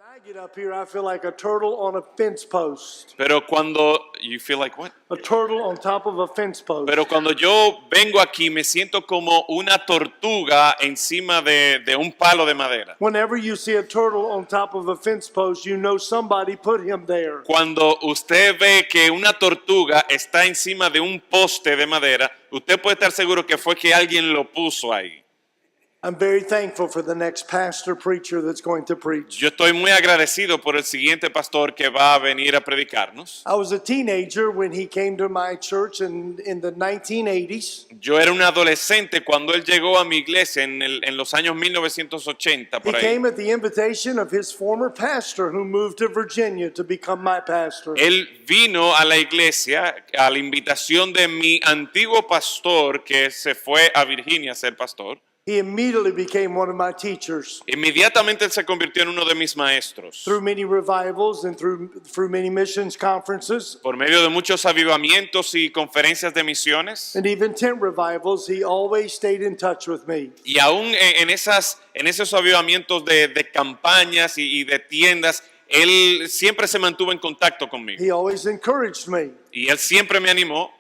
I get up here, I feel like a turtle on a fence post. Pero cuando you feel like what? A turtle on top of a fence post. Pero cuando yo vengo aquí me siento como una tortuga encima de un palo de madera. Whenever you see a turtle on top of a fence post, you know somebody put him there. Cuando usted ve que una tortuga está encima de un poste de madera, usted puede estar seguro que fue que alguien lo puso ahí. I'm very thankful for the next pastor preacher that's going to preach. Yo estoy muy agradecido por el siguiente pastor que va a venir a predicarnos. I was a teenager when he came to my church in the 1980s. Yo era un adolescente cuando él llegó a mi iglesia en los años 1980 He por ahí. came at the invitation of his former pastor who moved to Virginia to become my pastor. Él vino a la iglesia a la invitación de mi antiguo pastor que se fue a Virginia a ser pastor. He immediately became one of my teachers. Inmediatamente él se convirtió en uno de mis maestros. Through many revivals and through many missions conferences Por medio de muchos avivamientos y conferencias de misiones. and even tent revivals, he always stayed in touch with me. Y aún en esos avivamientos de campañas y de tiendas, él siempre se mantuvo en contacto conmigo. He always encouraged me. Y él siempre me animó.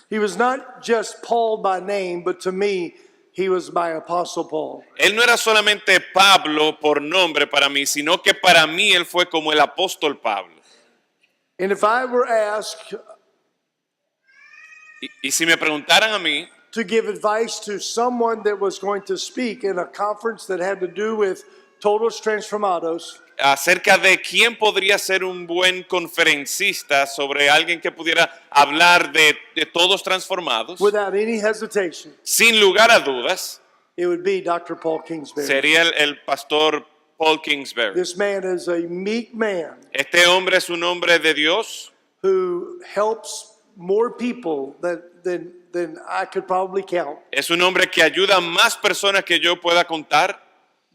He was not just Paul by name, but to me, he was my Apostle Paul. Él no era solamente Pablo por nombre para mí, sino que para mí él fue como el apóstol Pablo. And if I were asked Y si me preguntaran a mí, to give advice to someone that was going to speak in a conference that had to do with Todos Transformados, acerca de quién podría ser un buen conferencista sobre alguien que pudiera hablar de todos transformados, without any hesitation, sin lugar a dudas, it would be Dr. Paul Kingsbury. sería el pastor Paul Kingsbury. This man is a meek man Este hombre es un hombre de Dios who helps more people than I could probably count, es un hombre que ayuda a más personas que yo pueda contar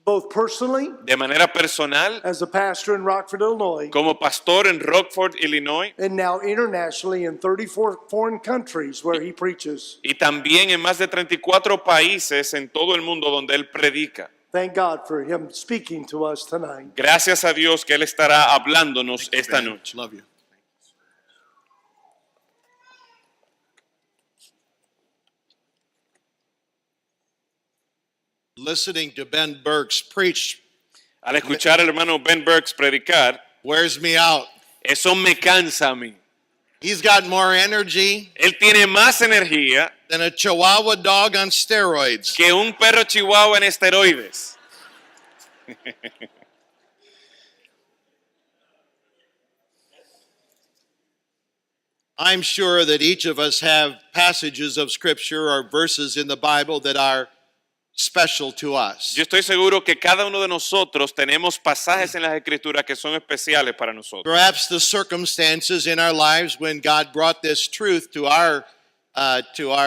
both personally de manera personal, as a pastor in Rockford, Illinois, como pastor en Rockford, Illinois, and now internationally in 34 foreign countries where he preaches. y también en más de 34 países en todo el mundo donde él predica. Thank God for him speaking to us tonight. Gracias a Dios que él estará hablándonos esta noche. Love you. Listening to Ben Burks preach Al escuchar al hermano Ben Burks predicar, wears me out. eso me cansa a mí. He's got more energy Él tiene más energía than a Chihuahua dog on steroids. que un perro chihuahua en esteroides. I'm sure that each of us have passages of scripture or verses in the Bible that are special to us. Yo estoy seguro que cada uno de nosotros tenemos pasajes en las escrituras que son especiales para nosotros. Perhaps the circumstances in our lives when God brought this truth to our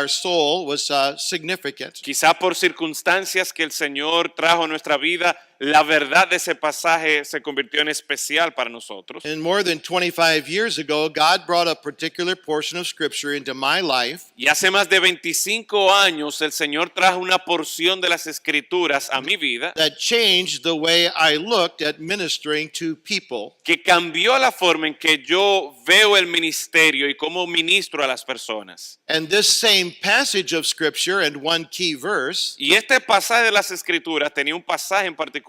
soul was significant. Quizá por circunstancias que el Señor trajo a nuestra vida, la verdad de ese pasaje se convirtió en especial para nosotros. And more than 25 years ago, God brought a particular portion of scripture into my life Y hace más de 25 años el Señor trajo una porción de las escrituras a mi vida that changed the way I looked at ministering to people. que cambió la forma en que yo veo el ministerio y cómo ministro a las personas. And this same passage of scripture and one key verse Y este pasaje de las escrituras tenía un pasaje en particular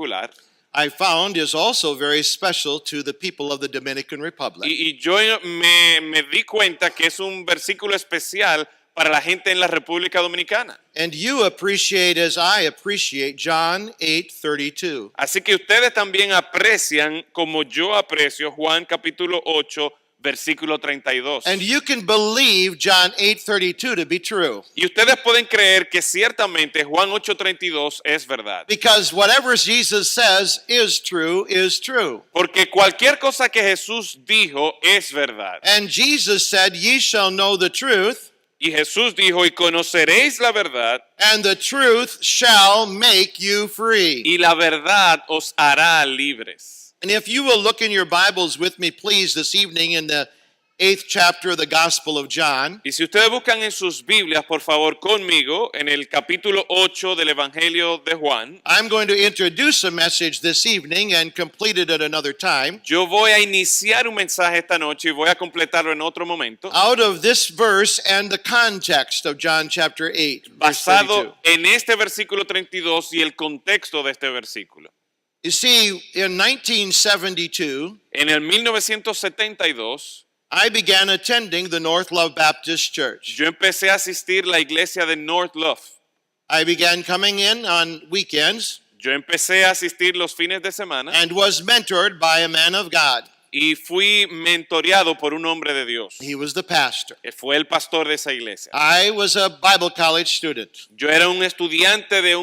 I found is also very special to the people of the Dominican Republic. y yo me di cuenta que es un versículo especial para la gente en la República Dominicana. And you appreciate as I appreciate John 8:32. Así que ustedes también aprecian como yo aprecio Juan capítulo 8 versículo 32. And you can believe John 8:32 to be true. Y ustedes pueden creer que ciertamente Juan 8:32 es verdad. Because whatever Jesus says is true is true. Porque cualquier cosa que Jesús dijo es verdad. And Jesus said, "Ye shall know the truth, Y Jesús dijo, y conoceréis la verdad, and the truth shall make you free." y la verdad os hará libres. And if you will look in your Bibles with me, please, this evening in 8th chapter of the Gospel of John. Y si ustedes buscan en sus Biblias, por favor, conmigo, en el capítulo 8 del Evangelio de Juan, I'm going to introduce a message this evening and complete it at another time. yo voy a iniciar un mensaje esta noche y voy a completarlo en otro momento, Out of this verse and the context of John chapter 8, verse 32. basado en este versículo 32 y el contexto de este versículo. You see, in 1972, En el 1972, I began attending the North Love Baptist Church. yo empecé a asistir a la iglesia de North Love. I began coming in on weekends Yo empecé a asistir los fines de semana and was mentored by a man of God. y fui mentoreado por un hombre de Dios. He was the pastor. Que fue el pastor de esa iglesia. I was a Bible college student. Yo era un estudiante de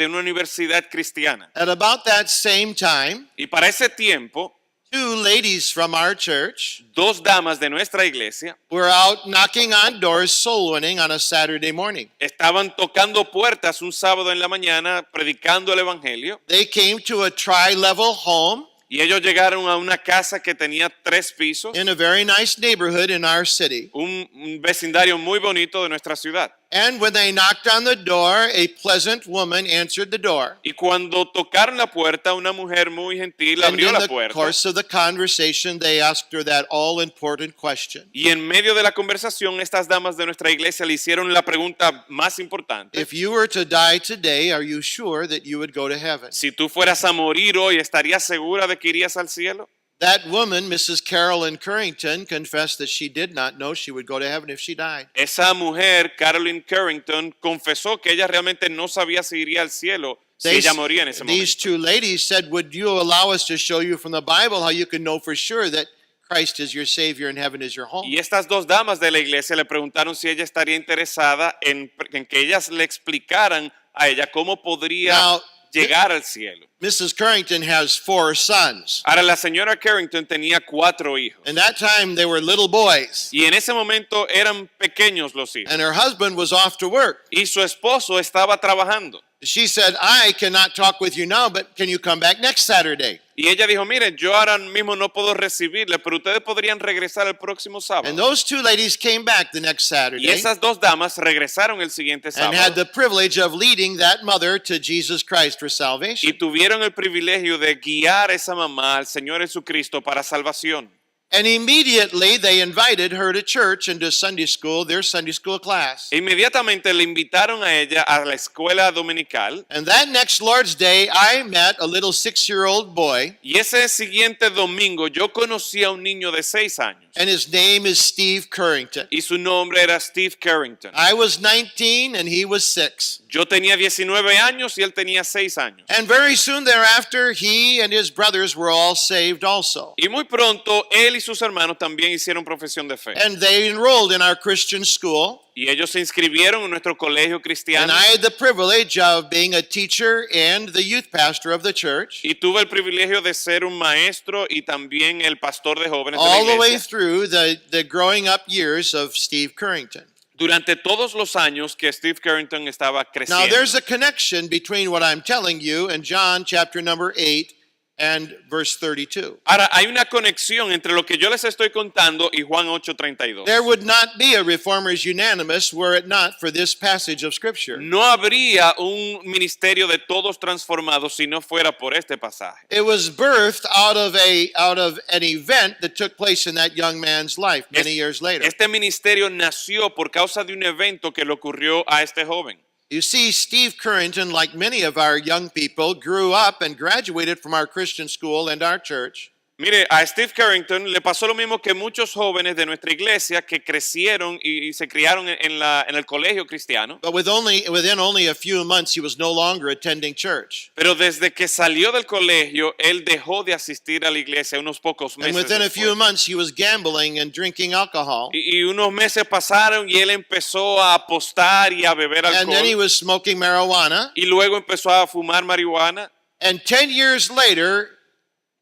una universidad cristiana. At about that same time, Y para ese tiempo, two ladies from our church dos damas de nuestra iglesia were out knocking on doors, soul winning on a Saturday morning. estaban tocando puertas un sábado en la mañana predicando el evangelio. They came to a tri-level home Y ellos llegaron a una casa que tenía 3 pisos, in a very nice neighborhood in our city. un vecindario muy bonito de nuestra ciudad. And when they knocked on the door, a pleasant woman answered the door. Y cuando tocaron la puerta, una mujer muy gentil And abrió in la the puerta. course of the conversation, they asked her that all-important question. Y en medio de la conversación, estas damas de nuestra iglesia le hicieron la pregunta más importante. If you were to die today, are you sure that you would go to heaven? Si tú fueras a morir hoy, ¿estarías segura de que irías al cielo? That woman, Mrs. Carolyn Currington, confessed that she did not know she would go to heaven if she died. Esa mujer, Carolyn Carrington, confesó que ella realmente no sabía si iría al cielo si ella moría en ese These momento. two ladies said, would you allow us to show you from the Bible how you can know for sure that Christ is your Savior and heaven is your home? Y estas dos damas de la iglesia le preguntaron si ella estaría interesada en que ellas le explicaran a ella cómo podría Now, llegar al cielo. Mrs. Currington has 4 sons. Ahora, la señora Carrington tenía 4 hijos. And that time they were little boys. Y en ese momento eran pequeños los hijos. And her husband was off to work. Y su esposo estaba trabajando. She said, I cannot talk with you now, but can you come back next Saturday? Y ella dijo, mire, yo ahora mismo no puedo recibirle, pero ustedes podrían regresar el próximo And sábado. those two ladies came back the next Y Saturday esas dos damas regresaron el siguiente and had sábado the privilege of leading that mother to Jesus Christ for salvation. y tuvieron el privilegio de guiar a esa mamá al Señor Jesucristo para salvación. And immediately they invited her to church and to Sunday school, their Sunday school class. E inmediatamente le invitaron a ella a la escuela dominical. And that next Lord's Day, I met a little 6-year-old boy, Y ese siguiente domingo yo conocí a un niño de 6 años. and his name is Steve Currington. Y su nombre era Steve Carrington. I was 19 and he was 6. Yo tenía 19 años y él tenía 6 años. And very soon thereafter, he and his brothers were all saved also. Y muy pronto él y sus hermanos también hicieron profesión de fe. And they enrolled in our Christian school. Y ellos se inscribieron en nuestro colegio And cristiano. I had the privilege of being a teacher and the youth pastor of the church Y tuve el privilegio de ser un maestro y también el pastor de jóvenes de all la the way iglesia through the growing up years of Steve Currington. durante todos los años que Steve Carrington estaba Now, creciendo. there's a connection between what I'm telling you and John chapter number 8 and verse 32. Ahora, hay una conexión entre lo que yo les estoy contando y Juan 8:32. There would not be a Reformers Unanimous were it not for this passage of Scripture. No habría un ministerio de todos transformados si no fuera por este pasaje. It was birthed out of an event that took place in that young man's life many years later. Este ministerio nació por causa de un evento que le ocurrió a este joven. You see, Steve Currington, like many of our young people, grew up and graduated from our Christian school and our church. Mire, a Steve Carrington le pasó lo mismo que muchos jóvenes de nuestra iglesia que crecieron y se criaron en el colegio cristiano. But within only a few months, he was no longer attending church. Pero desde que salió del colegio, él dejó de asistir a la iglesia unos pocos And meses within a few después. months, he was gambling and drinking alcohol. Y unos meses pasaron y él empezó a apostar y a beber And then he alcohol. was smoking marijuana. Y luego empezó a fumar marihuana. And 10 years later,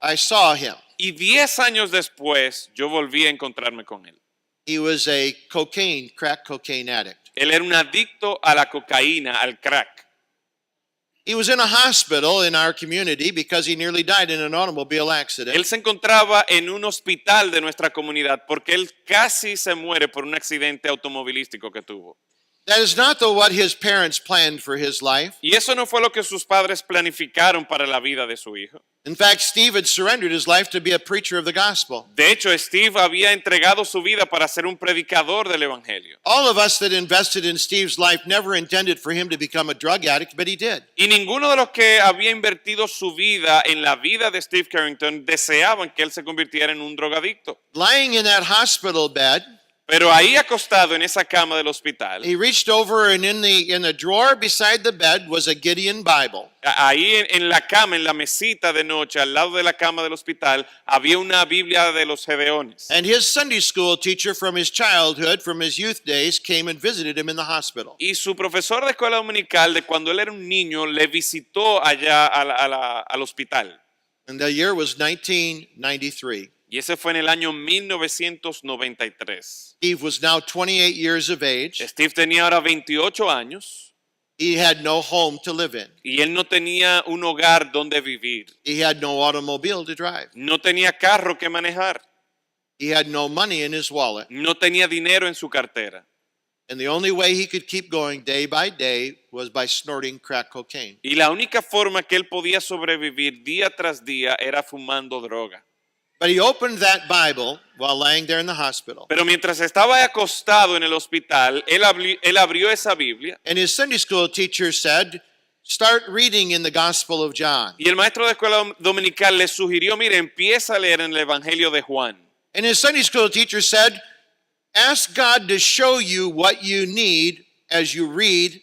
I saw him. Y 10 años después, yo volví a encontrarme con él. He was a crack cocaine addict. Él era un adicto a la cocaína, al crack. He was in a hospital in our community because he nearly died in an automobile accident. Él se encontraba en un hospital de nuestra comunidad porque él casi se muere por un accidente automovilístico que tuvo. That is not what his parents planned for his life. Y eso no fue lo que sus padres planificaron para la vida de su hijo. In fact, Steve had surrendered his life to be a preacher of the gospel. De hecho, Steve había entregado su vida para ser un predicador del evangelio. All of us that invested in Steve's life never intended for him to become a drug addict, but he did. Y ninguno de los que había invertido su vida en la vida de Steve Carrington deseaban que él se convirtiera en un drogadicto. Lying in that hospital bed, Pero ahí acostado en esa cama del hospital, he reached over and in the drawer beside the bed was a Gideon Bible. ahí en la cama, en la mesita de noche, al lado de la cama del hospital, había una Biblia de los Gedeones. And his Sunday school teacher from his childhood, from his youth days, came and visited him in the hospital. Y su profesor de escuela dominical, de cuando él era un niño, le visitó allá al hospital. And the year was 1993. Y ese fue en el año 1993. Steve was now 28 years of age. Steve tenía ahora 28 años He had no home to live in. y él no tenía un hogar donde vivir. He had no automobile to drive. No tenía carro que manejar. He had no money in his wallet. No tenía dinero en su cartera. And the only way he could keep going day by day was by snorting crack cocaine. Y la única forma que él podía sobrevivir día tras día era fumando droga. But he opened that Bible while lying there in the hospital. Pero mientras estaba acostado en el hospital, él abrió esa Biblia And his Sunday school teacher said, start reading in the Gospel of John. y el maestro de escuela dominical le sugirió, mire, empieza a leer en el Evangelio de Juan. And his Sunday school teacher said, ask God to show you what you need as you read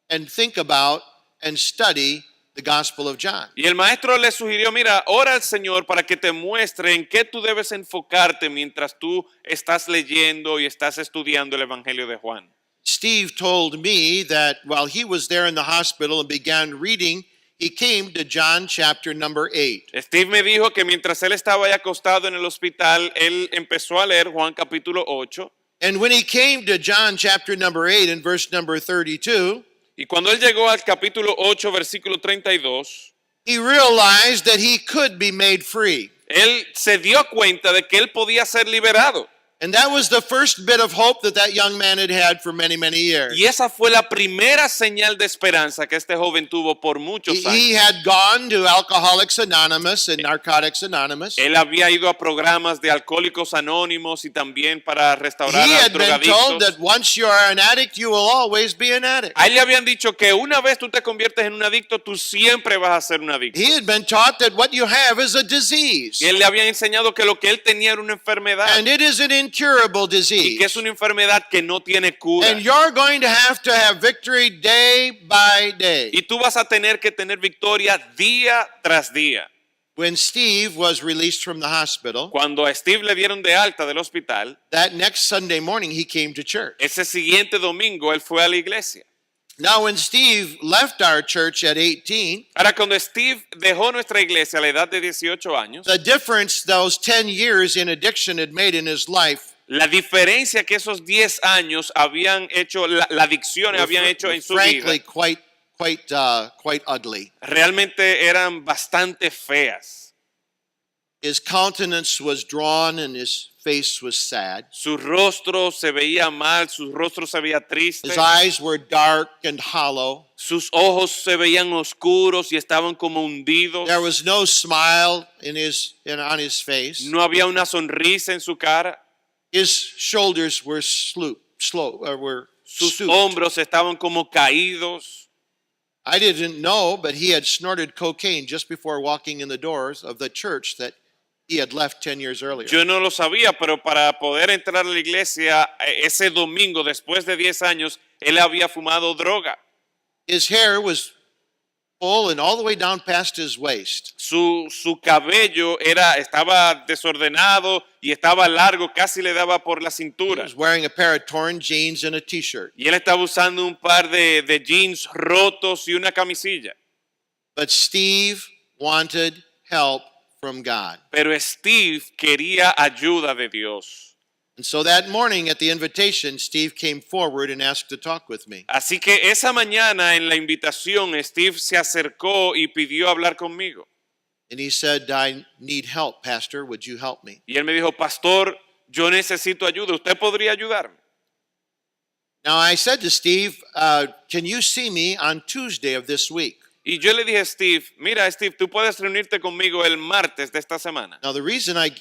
and think about and study the Gospel of John. Y el maestro le sugirió, mira, ora al Señor para que te muestre en qué tú debes enfocarte mientras tú estás leyendo y estás estudiando el Evangelio de Juan. Steve told me that while he was there in the hospital and began reading, he came to John chapter number 8. Steve me dijo que mientras él estaba ahí acostado en el hospital, él empezó a leer Juan capítulo 8. And when he came to John chapter number 8 and verse number 32, Y cuando él llegó al capítulo 8, versículo 32, he realized that he could be made free. él se dio cuenta de que él podía ser liberado. And that was the first bit of hope that young man had had for many, many years. Y esa fue la primera señal de esperanza que este joven tuvo por muchos He años. had gone to Alcoholics Anonymous and Narcotics Anonymous. Él había ido a programas de alcohólicos anónimos y también para restaurar He a had been told that drogadictos. once you are an addict, you will always be an addict. A él le habían dicho que una vez tú te conviertes en un adicto, tú siempre vas a ser un adicto. He had been taught that what you have is a disease. Y él le habían enseñado que lo que él tenía era una enfermedad And it is an incurable y disease. que es una enfermedad que no tiene cura. And you're going to have victory day by day. Y tú vas a tener que tener victoria día tras día. When Steve was released from the hospital, Cuando a Steve le dieron de alta del hospital, that next Sunday morning he came to church. ese siguiente domingo él fue a la iglesia. Now, when Steve left our church at 18, Ahora, cuando Steve dejó nuestra iglesia a la edad de 18 años, the difference those 10 years in addiction had made in his life la diferencia que esos 10 años habían hecho, la adicción habían hecho en su frankly vida, quite ugly. realmente eran bastante feas. His countenance was drawn and his face was sad. Su rostro se veía mal, su rostro se veía triste, His eyes were dark and hollow. sus ojos se veían oscuros y estaban como hundidos. There was no smile on his face. No había una sonrisa en su cara. His shoulders were were Sus stooped. hombros estaban como caídos. I didn't know, but he had snorted cocaine just before walking in the doors of the church that he had left 10 years earlier. Yo no lo sabía, pero para poder entrar a la iglesia ese domingo, después de 10 años, él había fumado droga. His hair was full and all the way down past his waist. Su cabello estaba desordenado y estaba largo, casi le daba por la He cintura. was wearing a pair of torn jeans and a t-shirt. Y él estaba usando un par de jeans rotos y una camisilla. But Steve wanted help from God. Pero Steve quería ayuda de Dios. And so that morning at the invitation, Steve came forward and asked to talk with me. Así que esa mañana en la invitación, Steve se acercó y pidió hablar conmigo. And he said, I need help, Pastor. Would you help me? Y él me dijo, pastor, yo necesito ayuda. ¿Usted podría ayudarme? Now, I said to Steve, can you see me on Tuesday of this week? Y yo le dije a Steve, mira, Steve, tú puedes reunirte conmigo el martes de esta semana. Now, the reason I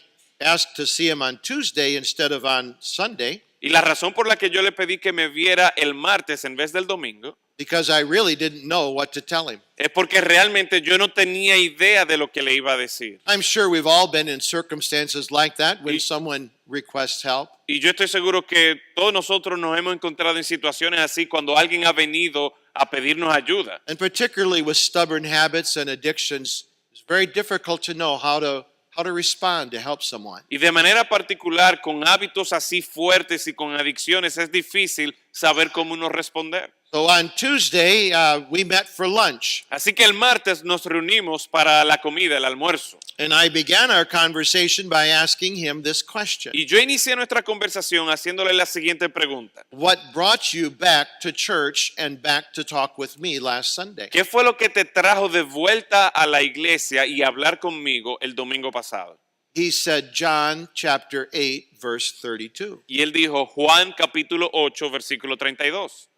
asked to see him on Tuesday instead of on Sunday, Y la razón por la que yo le pedí que me viera el martes en vez del domingo, because I really didn't know what to tell him. es porque realmente yo no tenía idea de lo que le iba a decir. I'm sure we've all been in circumstances like that when someone requests help. Y yo estoy seguro que todos nosotros nos hemos encontrado en situaciones así cuando alguien ha venido a pedirnos ayuda. And particularly with stubborn habits and addictions, it's very difficult to know how to respond to help someone. Y de manera particular, con hábitos así fuertes y con adicciones, es difícil saber cómo uno responder. So on Tuesday, we met for lunch, Así que el martes nos reunimos para la comida, el almuerzo. and I began our conversation by asking him this question. Y yo inicié nuestra conversación haciéndole la siguiente pregunta. What brought you back to church and back to talk with me last Sunday? ¿Qué fue lo que te trajo de vuelta a la iglesia y a hablar conmigo el domingo pasado? He said, John chapter 8, verse 32. Y él dijo, Juan capítulo 8, versículo 32.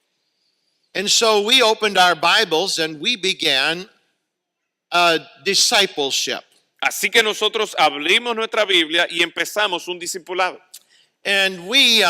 And so we opened our Bibles and we began discipleship. Así que nosotros abrimos nuestra Biblia y empezamos un discipulado. And we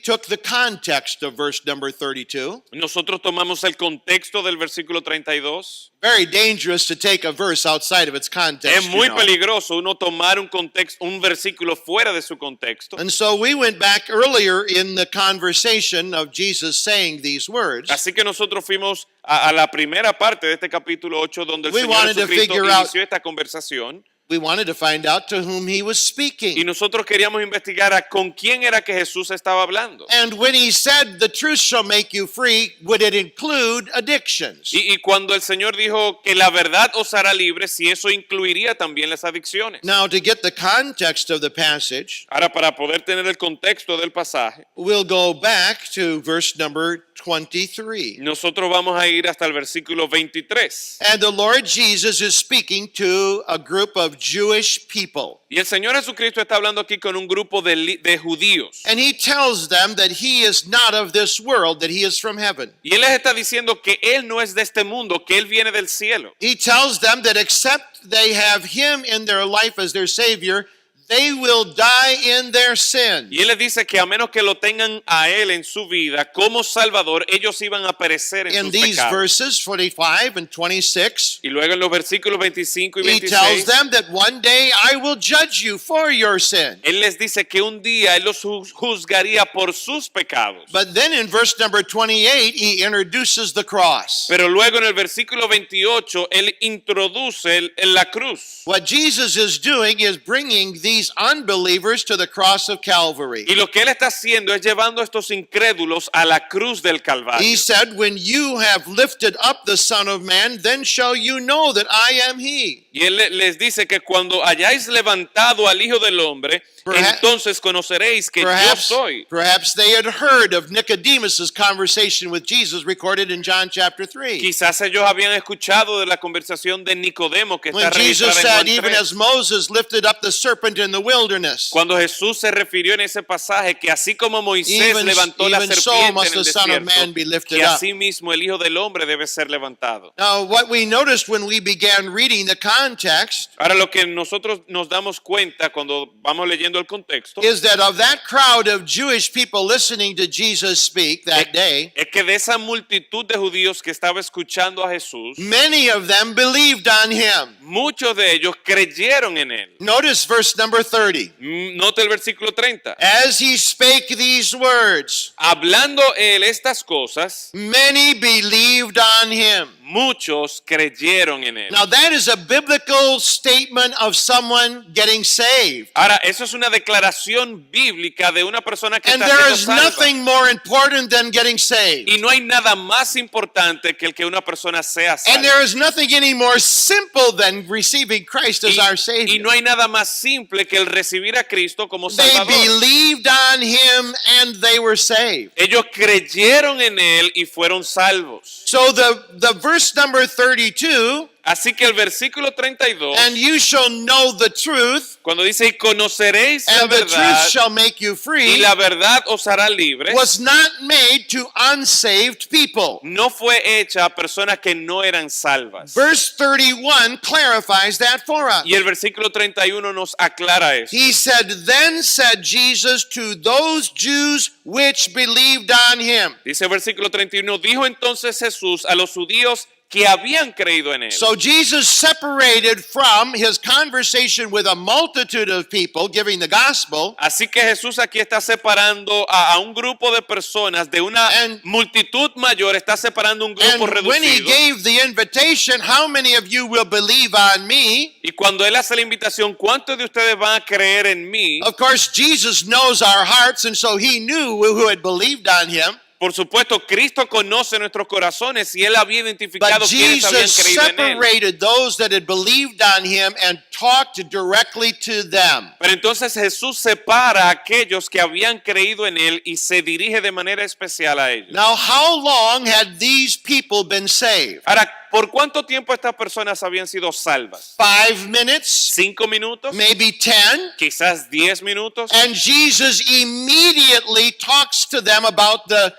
took the context of verse number 32. Nosotros tomamos el contexto del versículo 32. Very dangerous to take a verse outside of its context. Es muy you know. peligroso uno tomar un versículo fuera de su contexto. And so we went back earlier in the conversation of Jesus saying these words. Así que nosotros fuimos a la primera parte de este capítulo 8 donde el We Señor wanted to Jesucristo figure out- inició esta conversación. We wanted to find out to whom he was Y speaking. nosotros queríamos investigar a con quién era que Jesús estaba hablando. And when he said, the truth shall make you free, would it include addictions? Y cuando el Señor dijo que la verdad os hará libres, si eso incluiría también las adicciones. Now, to get the context of the passage, Ahora, para poder tener el contexto del pasaje, we'll go back to verse number 23. nosotros vamos a ir hasta el versículo 23. And the Lord Jesus is speaking to a group of Jewish people. Y el Señor Jesucristo está hablando aquí con un grupo de judíos. And he tells them that he is not of this world, that he is from heaven. Y Él les está diciendo que Él no es de este mundo, que Él viene del cielo. He tells them that except they have him in their life as their Savior, they will die in their sin. Y Él les dice que a menos que lo tengan a Él en su vida como Salvador, ellos iban a perecer en In sus these pecados. verses 45 and 26, Y luego en los versículos 25 y he tells 26, them that one day I will judge you for your sin. Él les dice que un día Él los juzgaría por sus pecados. But then in verse number 28, he introduces the cross. Pero luego en el versículo 28, Él introduce la cruz. What Jesus is doing is bringing these unbelievers to the cross of Calvary. Y lo que Él está haciendo es llevando a estos incrédulos a la cruz del Calvario. He said, when you have lifted up the Son of Man, then shall you know that I am he. Y Él les dice que cuando hayáis levantado al Hijo del Hombre, Perhaps- entonces conoceréis que yo soy. Perhaps they had heard of Nicodemus' conversation with Jesus recorded in John chapter 3. Quizás ellos habían escuchado de la conversación de Nicodemo que está When Jesus registrada en said, Juan even 3. as Moses lifted up the serpent in the wilderness, Cuando Jesús se refirió en ese pasaje que así como Moisés Even- levantó la even so serpiente must en el the Son of desierto, Man be lifted que up. así mismo el Hijo del Hombre debe ser levantado. now what we noticed when we began reading the context Ahora lo que nosotros nos damos cuenta cuando vamos leyendo el contexto is that of that crowd of Jewish people listening to Jesus speak that day, es que de esa multitud de judíos que estaba escuchando a Jesús, many of them believed on him. muchos de ellos creyeron en él. Notice verse number 30. Nota el versículo 30. As he spake these words, Hablando él estas cosas, many believed on him. muchos creyeron en él. Now, that is a biblical statement of someone getting saved. Ahora, eso es una declaración bíblica de una persona que And está there siendo is salva. nothing more important than getting saved. Y no hay nada más importante que el que una persona sea And salva. there is nothing any more simple than receiving Christ as our Y Savior. no hay nada más simple que el recibir a Cristo como They Salvador. believed on Him and they were saved. Ellos creyeron en él y fueron salvos. So the verse number 32, Así que el versículo 32, and you shall know the truth, cuando dice y conoceréis la and the truth verdad shall make you y free, la verdad os hará libres, was not made to unsaved people. no fue hecha a personas que no eran salvas. Verse 31 clarifies that for us. Y el versículo 31 nos aclara eso. He said, Then said Jesus to those Jews which believed on him. Dice el versículo 31, dijo entonces Jesús a los judíos que habían creído en él. So Jesus separated from his conversation with a multitude of people giving the gospel Así que Jesús aquí está separando a un grupo de personas de una And- multitud mayor, está separando un grupo and when he reducido. gave the invitation, how many of you will believe on me? Y cuando él hace la invitación, ¿cuántos de ustedes van a creer en mí? Of course, Jesus knows our hearts, and so he knew who had believed on him. Por supuesto, Cristo conoce nuestros corazones y él había identificado But quiénes habían Jesus creído en él. separated those that had believed on him and talked directly to them. Pero entonces Jesús separa a aquellos que habían creído en él y se dirige de manera especial a ellos. Now, how long had these people been saved? Ahora, ¿por cuánto tiempo estas personas habían sido salvas? 5 minutes? 5 minutos, Maybe 10? quizás 10 minutos. And Jesus immediately talks to them about the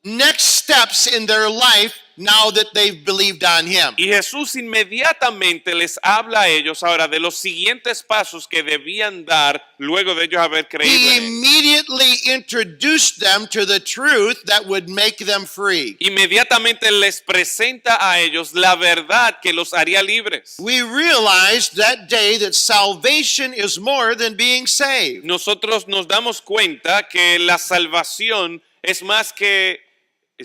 next steps in their life now that they've believed on him. Y Jesús inmediatamente les habla a ellos ahora de los siguientes pasos que debían dar luego de ellos haber creído He en él. immediately introduced them to the truth that would make them free. Inmediatamente les presenta a ellos la verdad que los haría libres. We realized that day that salvation is more than being saved. Nosotros nos damos cuenta que la salvación es más que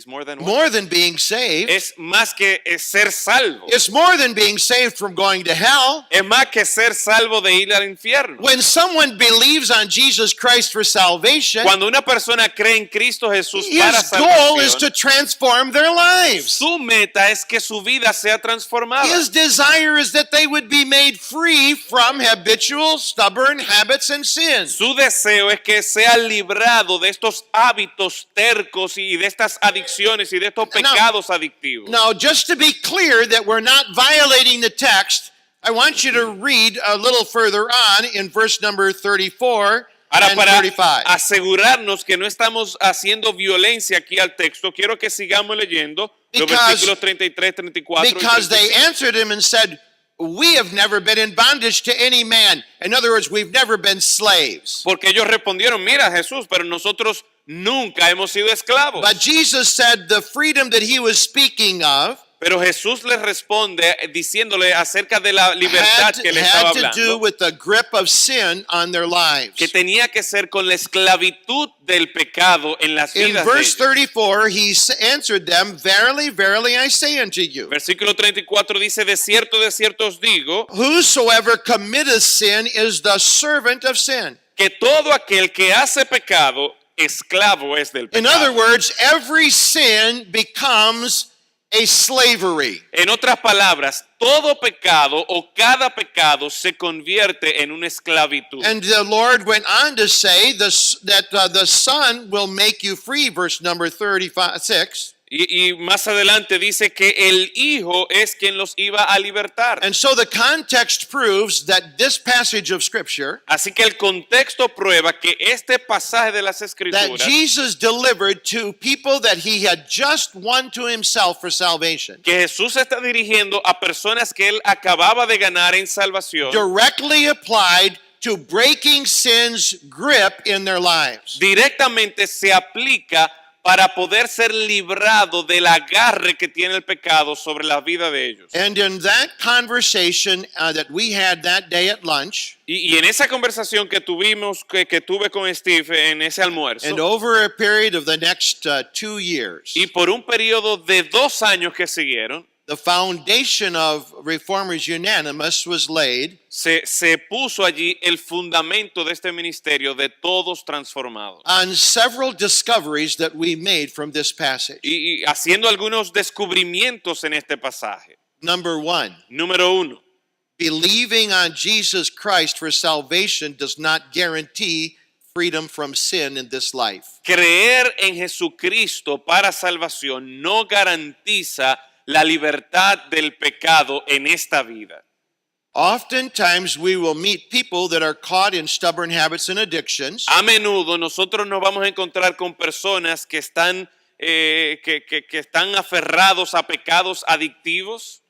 more than what? More than being saved. Es más que ser salvo. It's more than being saved from going to hell. Es más que ser salvo de ir al infierno. When someone believes on Jesus Christ for salvation, Cuando una persona cree en Cristo Jesús para his goal is to salvación, transform their lives. su meta es que su vida sea transformada. His desire is that they would be made free from habitual, stubborn habits and sins. Su deseo es que sea librado de estos hábitos tercos y de estas adicciones y de estos pecados adictivos. Now, just to be clear that we're not violating the text, I want you to read a little further on in verse number 34 Ahora, and para 35. asegurarnos que no estamos haciendo violencia aquí al texto, quiero que sigamos leyendo los Because- versículos 33, 34 y Because they 35. answered him and said, We have never been in bondage to any man. In other words, we've never been slaves. Porque ellos respondieron, mira Jesús, pero nosotros nunca hemos sido esclavos. But Jesus said the freedom that he was speaking of Pero Jesús les responde diciéndole acerca de la libertad que le estaba had to do hablando, with the grip of sin on their lives. que tenía que ser con la esclavitud del pecado en las In vidas de verse ellos. 34, he answered them, Verily, verily, I say unto you, Versículo 34 dice, de cierto os digo, whosoever committeth sin is the servant of sin. que todo aquel que hace pecado, esclavo es del In other pecado. words, every sin becomes a slavery. En otras palabras, todo pecado o cada pecado se convierte en una esclavitud. And the Lord went on to say that the Son will make you free, verse number 36. Y más adelante dice que el Hijo es quien los iba a libertar. And so the context proves that this passage of Scripture Así que el contexto prueba que este pasaje de las that Escrituras Jesus delivered to people that he had just won to himself for salvation que Jesús está dirigiendo a personas que él acababa de ganar en salvación, directly applied to breaking sin's grip in their lives. directamente se aplica para poder ser librado del agarre que tiene el pecado sobre la vida de ellos. And in that conversation that we had that day at lunch, Y en esa conversación que tuvimos, que tuve con Steve en ese almuerzo, and over a period of the next 2 years, y por un periodo de 2 años que siguieron, the foundation of Reformers Unanimous was laid se puso allí el fundamento de este ministerio de todos transformados. on several discoveries that we made from this passage. Y haciendo algunos descubrimientos en este pasaje. Number one, Número uno, believing on Jesus Christ for salvation does not guarantee freedom from sin in this life. creer en Jesucristo para salvación no garantiza la libertad del pecado en esta vida. Oftentimes we will meet people that are caught in stubborn habits and addictions. A menudo nosotros nos vamos a encontrar con personas que están, que están aferrados a pecados adictivos.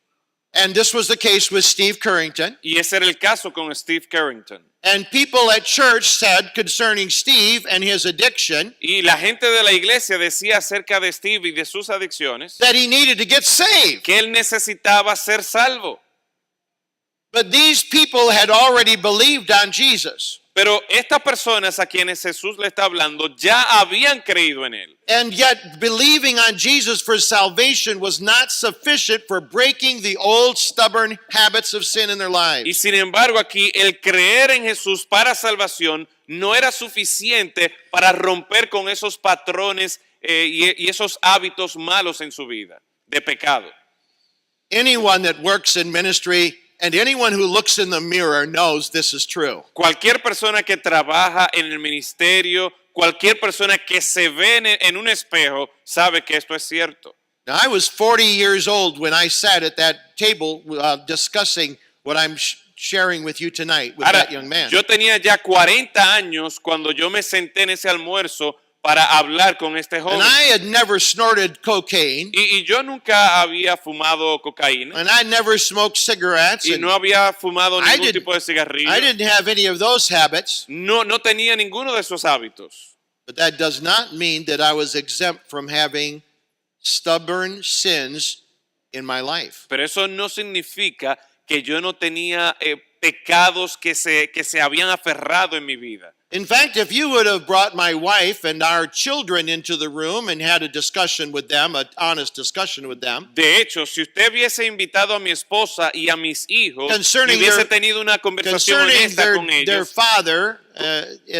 And this was the case with Steve Currington. Y ese era el caso con Steve Carrington. And people at church said concerning Steve and his addiction Y la gente de la iglesia decía acerca de Steve y de sus adicciones that he needed to get saved. que él necesitaba ser salvo. But these people had already believed on Jesus. Pero estas personas a quienes Jesús le está hablando ya habían creído en él. And yet believing on Jesus for salvation was not sufficient for breaking the old stubborn habits of sin in their Y lives. sin embargo aquí el creer en Jesús para salvación no era suficiente para romper con esos patrones y esos hábitos malos en su vida de pecado. Anyone that works in ministry and anyone who looks in the mirror knows this is true. Cualquier persona que trabaja en el ministerio, cualquier persona que se ve en un espejo sabe que esto es cierto. Now, I was 40 years old when I sat at that table discussing what I'm sharing with you tonight with Ahora, that young man. yo tenía ya 40 años cuando yo me senté en ese almuerzo para hablar con este joven. And I had never snorted cocaine, Y yo nunca había fumado cocaína and I never smoked cigarettes, y and no había fumado I ningún didn't- tipo de cigarrillo. I didn't have any of those habits. No tenía ninguno de esos hábitos. But that does not mean that I was exempt from having stubborn sins in my life. Pero eso no significa que yo no tenía pecados que se habían aferrado en mi vida. In fact, if you would have brought my wife and our children into the room and had a discussion with them, an honest discussion with them, De hecho, si usted hubiese invitado a mi esposa y a mis hijos y Concerning hubiese their- tenido una conversación concerning honesta con their ellos father,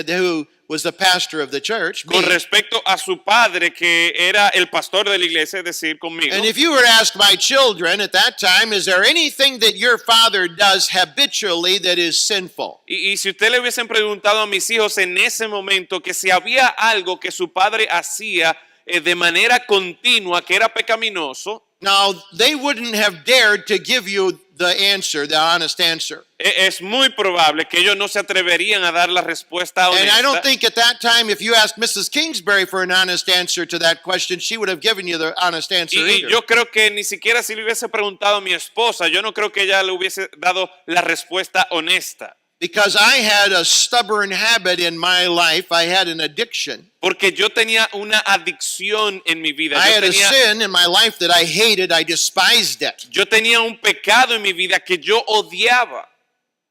who was the pastor of the church, me, con respecto a su padre que era el pastor de la iglesia, es decir, conmigo. and if you were to ask my children at that time, is there anything that your father does habitually that is sinful? Y si usted le hubiesen preguntado a mis hijos en ese momento que si había algo que su padre hacía de manera continua que era pecaminoso, Now, they wouldn't have dared to give you the answer, the honest answer. es muy probable que ellos no se atreverían a dar la respuesta And I don't honesta. think at that time, if you asked Mrs. Kingsbury for an honest answer to that question, she would have given you the honest answer Y either. yo creo que ni siquiera si le hubiese preguntado a mi esposa, yo no creo que ella le hubiese dado la respuesta honesta. Because I had a stubborn habit in my life. I had an addiction. Porque yo tenía una adicción en mi vida. I had a sin in my life that I hated. I despised it. Yo tenía un pecado en mi vida que yo odiaba.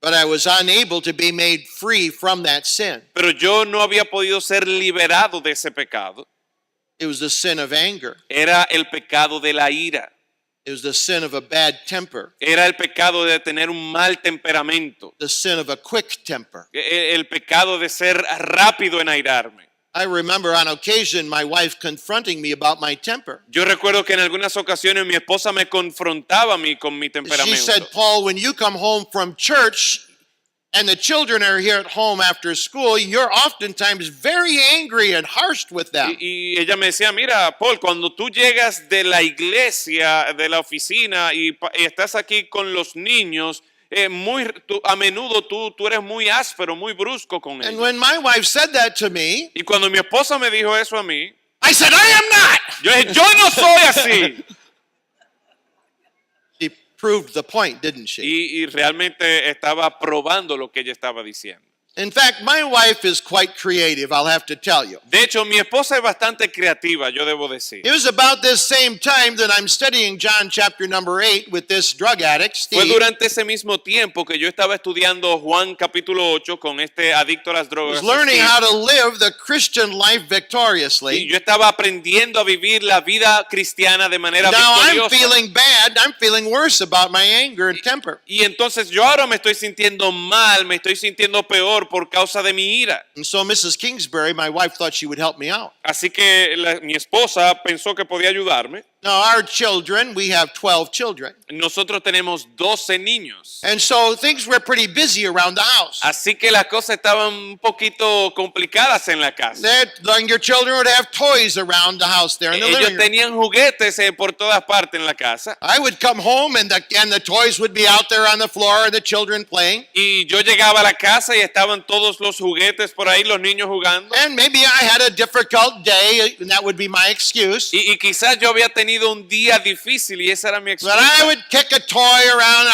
But I was unable to be made free from that sin. Pero yo no había podido ser liberado de ese pecado. It was the sin of anger. Era el pecado de la ira. It was the sin of a bad temper. Era el pecado de tener un mal temperamento. The sin of a quick temper. El pecado de ser rápido en airarme. I remember on occasion my wife confronting me about my temper. Yo recuerdo que en algunas ocasiones mi esposa me confrontaba a mí con mi She temperamento. said, Paul, when you come home from church and the children are here at home after school, you're oftentimes very angry and harsh with them. Y ella me decía, mira, Paul, cuando tú llegas de la iglesia, de la oficina y estás aquí con los niños, a menudo tú eres muy áspero, muy brusco con And ellos. when my wife said that to me, Y cuando mi esposa me dijo eso a mí, I said, I am not. yo dije, yo no soy así. She proved the point, didn't she? Y realmente estaba probando lo que ella estaba diciendo. In fact, my wife is quite creative, I'll have to tell you. De hecho, mi esposa es bastante creativa, yo debo decir. It was about this same time that I'm studying John chapter number 8 with this drug addict, Fue Steve. durante ese mismo tiempo que yo estaba estudiando Juan capítulo 8 con este adicto a las I drogas. was learning Steve. how to live the Christian life Y victoriously. yo estaba aprendiendo a vivir la vida cristiana de manera Now I'm victoriosa. feeling bad. I'm feeling worse about my anger and temper. Y entonces yo ahora me estoy sintiendo mal, me estoy sintiendo peor por causa de mi ira. And so Mrs. Kingsbury, my wife, thought she would help me out. Así que mi esposa pensó que podía ayudarme. Now, our children, we have 12 children. Nosotros tenemos 12 niños. And so things were pretty busy around the house. Así que las cosas estaban un poquito complicadas en la casa. Your children would have toys around the house there in the Ellos living room. tenían juguetes por todas partes en la casa. I would come home and the toys would be out there on the floor and the children playing. Y yo llegaba a la casa y estaban todos los juguetes por ahí, los niños jugando. And maybe I had a difficult day, and that would be my excuse. Y quizás yo había tenido un día difícil y esa era mi But I excusa. would kick a toy around.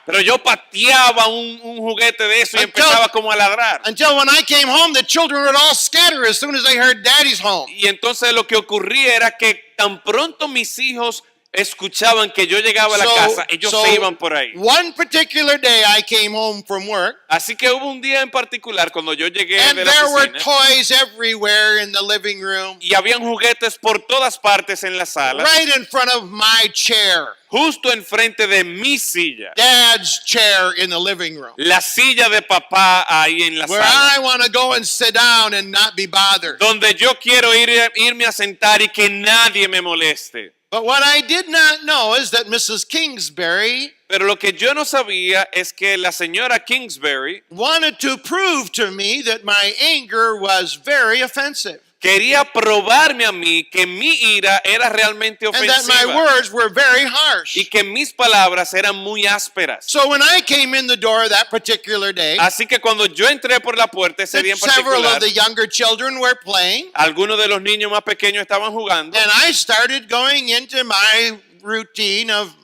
Pero yo pateaba un juguete de eso y Until- empezaba como a ladrar. Until when I came home, the children would all scatter as soon as they heard Daddy's home. Y entonces lo que ocurría era que tan pronto mis hijos escuchaban que yo llegaba a la casa, ellos se iban por ahí. one particular day I came home from work, Así que hubo un día en particular cuando yo llegué and de la there were oficina toys everywhere in the living room, y habían juguetes por todas partes en la sala, right in front of my chair, justo enfrente de mi silla, Dad's chair in the living room, la silla de papá ahí en la where sala, I want to go and sit down and not be bothered. donde yo quiero irme a sentar y que nadie me moleste. But what I did not know is that Mrs. Kingsbury Pero lo que yo no sabía es que la señora Kingsbury wanted to prove to me that my anger was very offensive quería probarme a mí que mi ira era realmente and that my ofensiva words were very harsh. y que mis palabras eran muy ásperas. So when I came in the door that particular day, Así que cuando yo entré por la puerta ese día en several particular, of the younger children were playing, algunos de los niños más pequeños estaban jugando and I started going into my routine of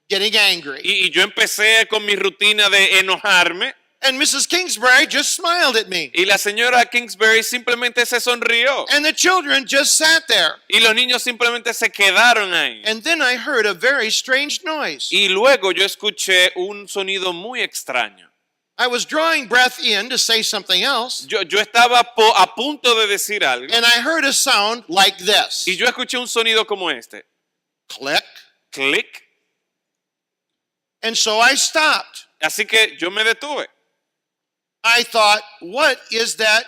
getting angry. y yo empecé con mi rutina de enojarme And Mrs. Kingsbury just smiled at me. y la señora Kingsbury simplemente se sonrió And the children just sat there. y los niños simplemente se quedaron ahí. And then I heard a very strange noise. Y luego yo escuché un sonido muy extraño. I was drawing breath in to say something else, Yo estaba a punto de decir algo and I heard a sound like this. y yo escuché un sonido como este. Click. Clic. And so I stopped. Así que yo me detuve. I thought, what is that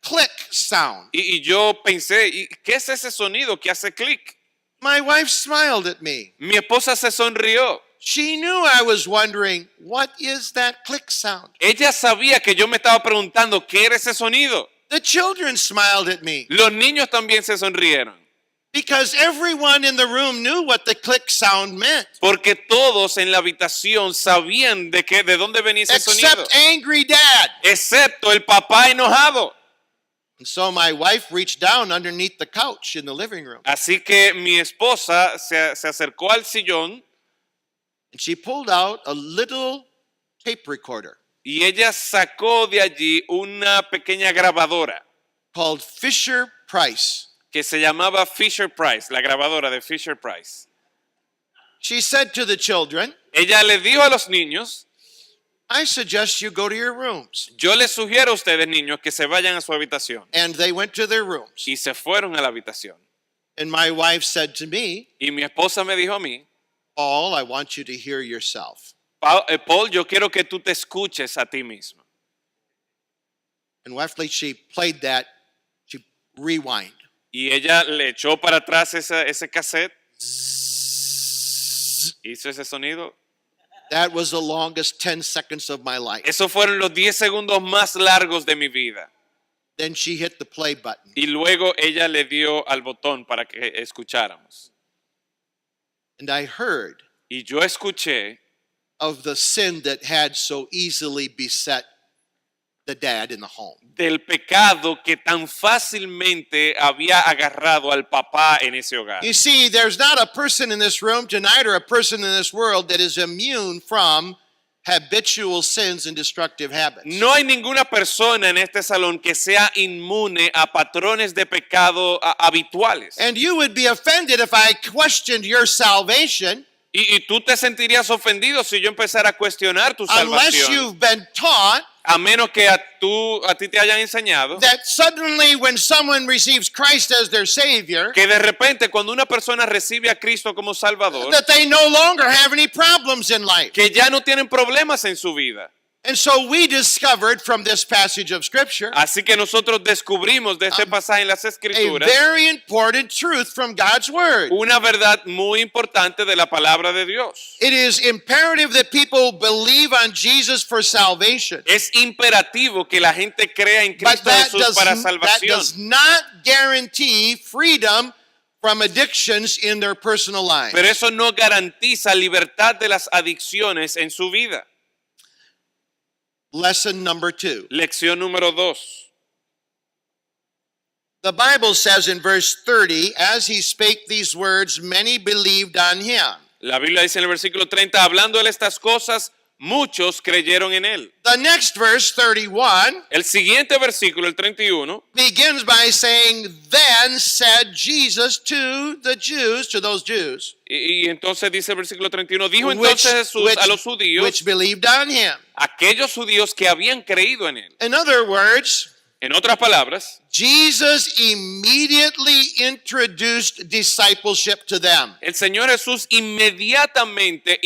click sound? Y yo pensé, ¿y qué es ese sonido que hace clic? My wife smiled at me. Mi esposa se sonrió. She knew I was wondering, what is that click sound? Ella sabía que yo me estaba preguntando qué era ese sonido. The children smiled at me Los niños también se sonrieron. because everyone in the room knew what the click sound meant, Porque todos en la habitación sabían de dónde venía ese sonido. except angry dad. Excepto el papá enojado. And so my wife reached down underneath the couch in the living room Así que mi esposa se acercó al sillón and she pulled out a little tape recorder y ella sacó de allí una pequeña grabadora called Fisher Price. que se llamaba Fisher Price, la grabadora de Fisher Price. She said to the children, Ella le dijo a los niños, I suggest you go to your rooms. yo les sugiero a ustedes niños que se vayan a su habitación. And they went to their rooms. Y se fueron a la habitación. And my wife said to me, Y mi esposa me dijo a mí, Paul, I want you to hear yourself. Paul, yo quiero que tú te escuches a ti mismo. And after she played that, she rewind. Y ella le echó para atrás ese cassette, hizo ese sonido. That was the longest 10 seconds of my life. Esos fueron los 10 segundos más largos de mi vida. Then she hit the play button. Y luego ella le dio al botón para que escucháramos. And I heard Y yo escuché of the sin that had so easily beset the dad in the home. del pecado que tan fácilmente había agarrado al papá en ese hogar. You see, there's not a person in this room tonight or a person in this world that is immune from habitual sins and destructive habits. No hay ninguna persona en este salón que sea inmune a patrones de pecado habituales. And you would be offended if I questioned your salvation Y tú te sentirías ofendido si yo empezara a cuestionar tu unless salvación. you've been taught A menos que a ti te hayan enseñado that suddenly when someone receives Christ as their Savior, que de repente cuando una persona recibe a Cristo como Salvador, that they no longer have any problems in life. que ya no tienen problemas en su vida. And so we discovered from this passage of Scripture Así que nosotros descubrimos de este pasaje en las a Escrituras very important truth from God's Word. una verdad muy importante de la palabra de Dios. It is imperative that people believe on Jesus for salvation. Es imperativo que la gente crea en But Cristo that Jesús para that salvación. does not guarantee freedom from addictions in their personal life. Pero eso no garantiza libertad de las adicciones en su vida. Lesson number 2. Lección número 2. The Bible says in verse 30, as he spake these words, many believed on him. La Biblia dice en el versículo 30, hablando él estas cosas, muchos creyeron en él. The next verse, 31, El siguiente versículo, el 31, begins by saying, then said Jesus to the Jews, to those Jews, y entonces dice el versículo 31, dijo which, entonces Jesús a los judíos, which believed on him. aquellos judíos que habían creído en él. In other words, En otras palabras, Jesus immediately introduced discipleship to them. el Señor Jesús inmediatamente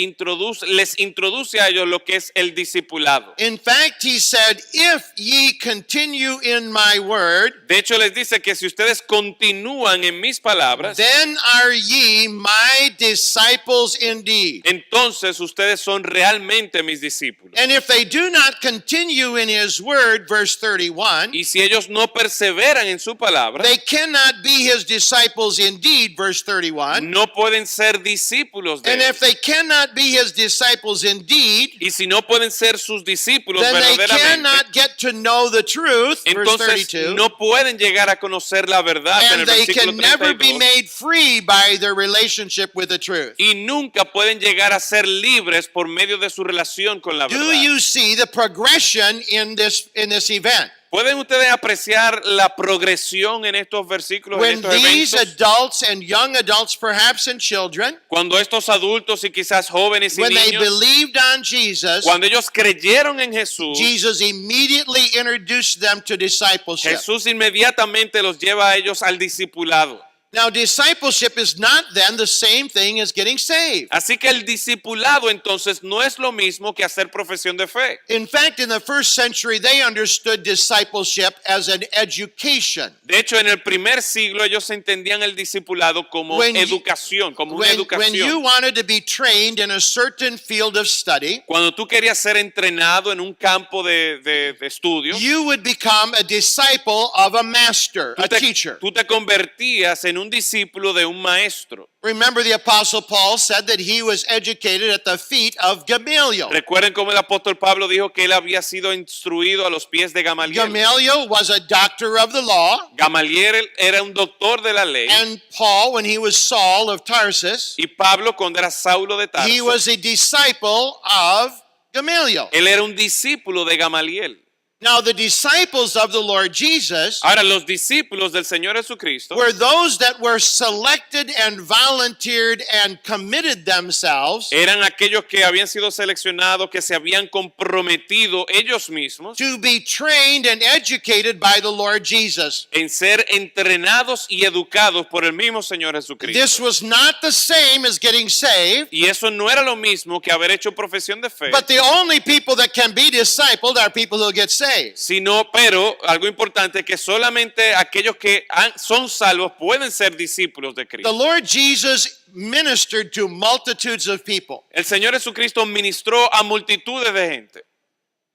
les introduce a ellos lo que es el discipulado. In fact, he said, if ye continue in my word, De hecho, les dice que si ustedes continúan en mis palabras, then are ye my disciples indeed. entonces ustedes son realmente mis discípulos. And if they do not continue in his word, verse 31, Y si ellos no perseveran en su palabra, they cannot be his disciples indeed, verse 31. no pueden ser discípulos de And él. if they cannot be his disciples indeed, Y si no pueden ser sus discípulos then they verdaderamente, cannot get to know the truth, verse entonces 32. no pueden llegar a conocer la verdad en And el they versículo can never be 32. made free by their relationship with the truth. Y nunca pueden llegar a ser libres por medio de su relación con la Do verdad. you see the progression in this event? ¿Pueden ustedes apreciar la progresión en estos versículos, en When estos these eventos? adults and young adults, perhaps, and children, Cuando estos adultos y quizás jóvenes y when they niños, believed on Jesus, cuando ellos creyeron en Jesús, Jesus immediately introduced them to discipleship. Jesús inmediatamente los lleva a ellos al discipulado. Now, discipleship is not then the same thing as getting saved. Así que el discipulado entonces no es lo mismo que hacer profesión de fe. In fact, in the first century, they understood discipleship as an education. De hecho, en el primer siglo ellos entendían el discipulado como When you- educación, como una When you educación. wanted to be trained in a certain field of study, Cuando tú querías ser entrenado en un campo de estudio, you would become a disciple of a master, a teacher. tú te convertías en un discípulo de un maestro. Remember, the Apostle Paul said that he was educated at the feet of Gamaliel. Recuerden cómo el apóstol Pablo dijo que él había sido instruido a los pies de Gamaliel. Gamaliel was a doctor of the law, Gamaliel era un doctor de la ley. and Paul, when he was Saul of Tarsus, Y Pablo, cuando era Saulo de he Tarso, was a disciple of Gamaliel. él era un discípulo de Gamaliel. Now, the disciples of the Lord Jesus Ahora, los discípulos del Señor Jesucristo were those that were selected and volunteered and committed themselves eran aquellos que habían sido seleccionados, que se habían comprometido ellos mismos to be trained and educated by the Lord Jesus. en ser entrenados y educados por el mismo Señor Jesucristo. This was not the same as getting saved, Y eso no era lo mismo que haber hecho profesión de fe, but the only people that can be discipled are people who get saved. sino, pero algo importante, que solamente aquellos que son salvos pueden ser discípulos de The Cristo. Lord Jesus ministered to multitudes of people, El Señor Jesucristo ministró a multitudes de gente,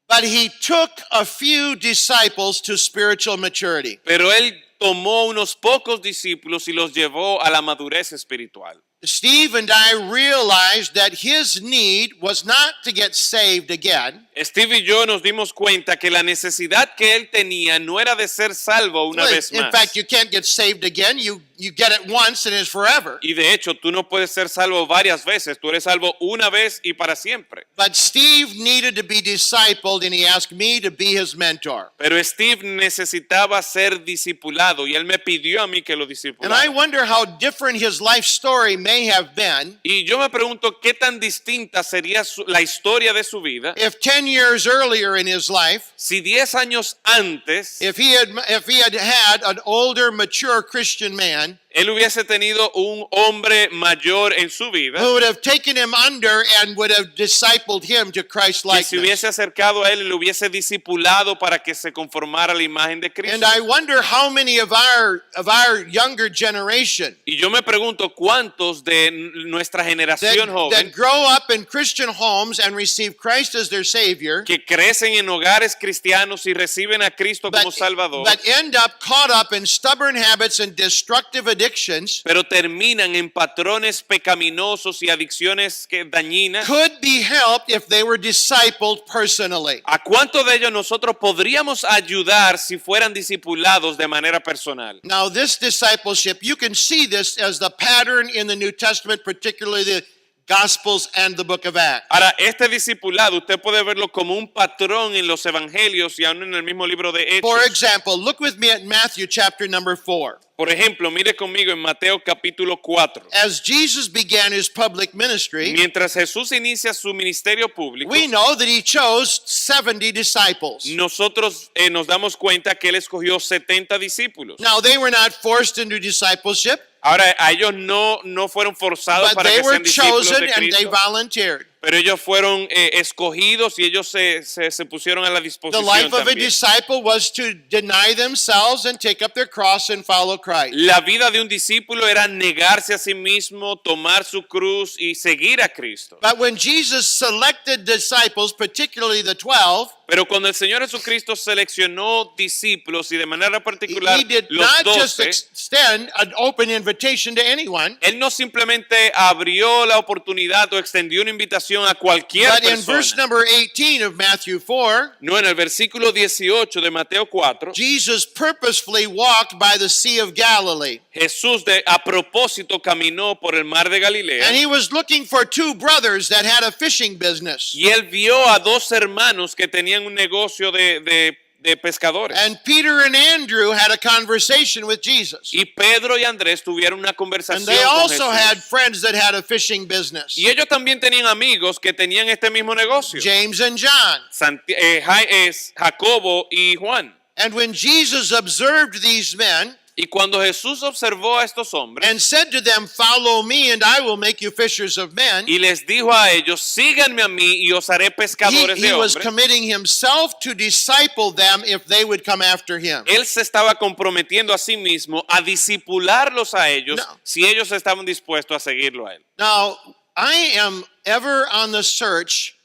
but he took a few disciples to spiritual maturity. pero Él tomó unos pocos discípulos y los llevó a la madurez espiritual. Steve and I realized that his need was not to get saved again. Steve y yo nos dimos cuenta que la necesidad que él tenía no era de ser salvo una vez In más. fact, you can't get saved again. You get it once and it's forever. Y de hecho, tú no puedes ser salvo varias veces. Tú eres salvo una vez y para siempre. But Steve needed to be discipled, and he asked me to be his mentor. Pero Steve necesitaba ser discipulado y él me pidió a mí que lo And I discipulara. wonder how different his life story may have been Y yo me pregunto qué tan distinta sería la historia de su vida if 10 years earlier in his life, si 10 años antes if he had had an older, mature Christian man él hubiese tenido un hombre mayor en su vida who would have taken him under and would have discipled him to Christ que se likeness. hubiese acercado a él y lo hubiese discipulado para que se conformara a la imagen de And Cristo. I wonder how many of our younger generation Y yo me pregunto cuántos de nuestra generación joven that grow up in Christian homes and receive Christ as their Savior, que crecen en hogares cristianos y reciben a Cristo como Salvador, but end up caught up in stubborn habits and destructive addictions, pero terminan en patrones pecaminosos y adicciones dañinas. could be helped if they were discipled personally. ¿A cuántos de ellos nosotros podríamos ayudar si fueran discipulados de manera personal? Now, this discipleship, you can see this as the pattern in the New Testament, particularly the Gospels and the book of Acts. Ahora, este discipulado usted puede verlo como un patrón en los evangelios y aún en el mismo libro de Hechos. For example, look with me at Matthew chapter number 4. Por ejemplo, mire conmigo en Mateo capítulo 4. As Jesus began his public ministry, Mientras Jesús inicia su ministerio público, we know that he chose 70 disciples. nosotros nos damos cuenta que él escogió 70 discípulos. Now, they were not forced into discipleship, Ahora, a ellos no fueron forzados but para they que were sean discípulos chosen de and they Cristo, volunteered. pero ellos fueron escogidos y ellos se pusieron a la The disposición life of a también. disciple was to deny themselves and take up their cross and follow Christ. La vida de un discípulo era negarse a sí mismo, tomar su cruz y seguir a Cristo. But when Jesus selected disciples, particularly the 12, Pero cuando el Señor Jesucristo seleccionó discípulos y de manera particular he did los not just 12, extend an open invitation to anyone, Él no simplemente abrió la oportunidad o extendió una invitación a cualquier but in verse persona. number 18 of Matthew 4, No, en el versículo 18 de Mateo 4, Jesus purposefully walked by the Sea of Galilee. Jesús a propósito caminó por el mar de Galilea And he was looking for two brothers that had a fishing business. y él vio a dos hermanos que tenían un negocio de pescadores. And Peter and Andrew had a conversation with Jesus. Y Pedro y Andrés tuvieron una And conversación they con also Jesús. had friends that had a fishing business. Y ellos también tenían amigos que tenían este mismo negocio. James and John. Jacobo y Juan. And when Jesus observed these men Y cuando Jesús observó a estos hombres and said to them, "Follow me and I will make you fishers of men," y les dijo a ellos, síganme a mí y os haré pescadores he de was hombres, committing himself to disciple them if they would come after him. él se estaba comprometiendo a sí mismo a discipularlos a ellos No. si ellos estaban dispuestos a seguirlo a él. Now, I am ever on the search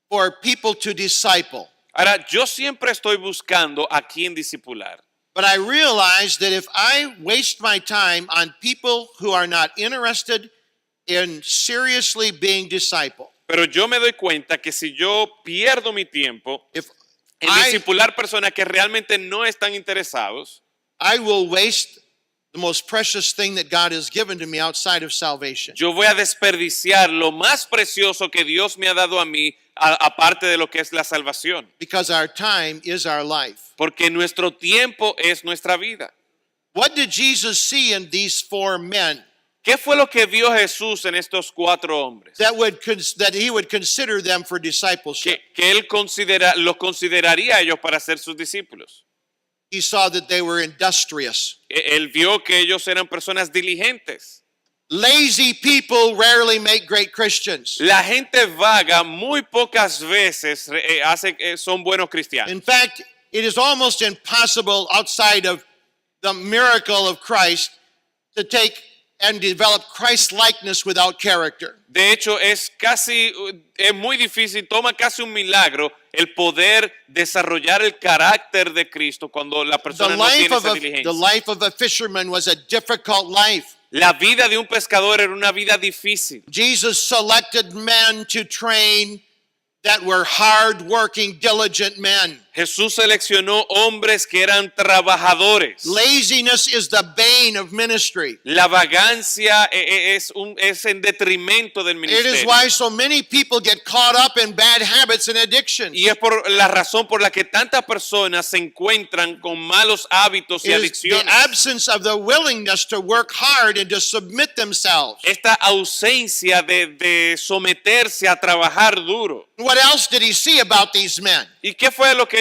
for people to disciple. Ahora, yo siempre estoy buscando a quién discipular. But I realize that if I waste my time on people who are not interested in seriously being discipled, Pero yo me doy cuenta que si yo pierdo mi tiempo if en I, discipular personas que realmente no están interesados, I will waste the most precious thing that God has given to me outside of salvation. yo voy a desperdiciar lo más precioso que Dios me ha dado a mí, aparte de lo que es la salvación. Because our time is our life. Porque nuestro tiempo es nuestra vida. What did Jesus see in these four men ¿Qué fue lo que vio Jesús en estos 4 hombres? that he would consider them for discipleship? Que él los consideraría a ellos para ser sus discípulos. He saw that they were industrious. Él vio que ellos eran personas diligentes. Lazy people rarely make great Christians. La gente vaga muy pocas veces son buenos cristianos. In fact, it is almost impossible outside of the miracle of Christ to take and develop Christ likeness without character. De hecho, es muy difícil, toma casi un milagro el poder desarrollar el carácter de Cristo cuando la The persona no tiene esa the diligencia. life of a fisherman was a difficult life. La vida de un pescador era una vida difícil. Jesus selected men to train that were hard-working, diligent men. Jesús seleccionó hombres que eran trabajadores. Laziness is the bane of ministry. La vagancia es en detrimento del It is ministerio. why so many people get caught up in bad habits and addictions. Y es por la razón por la que tantas personas se encuentran con malos hábitos y It is the adicciones. absence of the willingness to work hard and to submit themselves. Esta ausencia de someterse a trabajar duro. What else did he see about these men? ¿Y qué fue lo que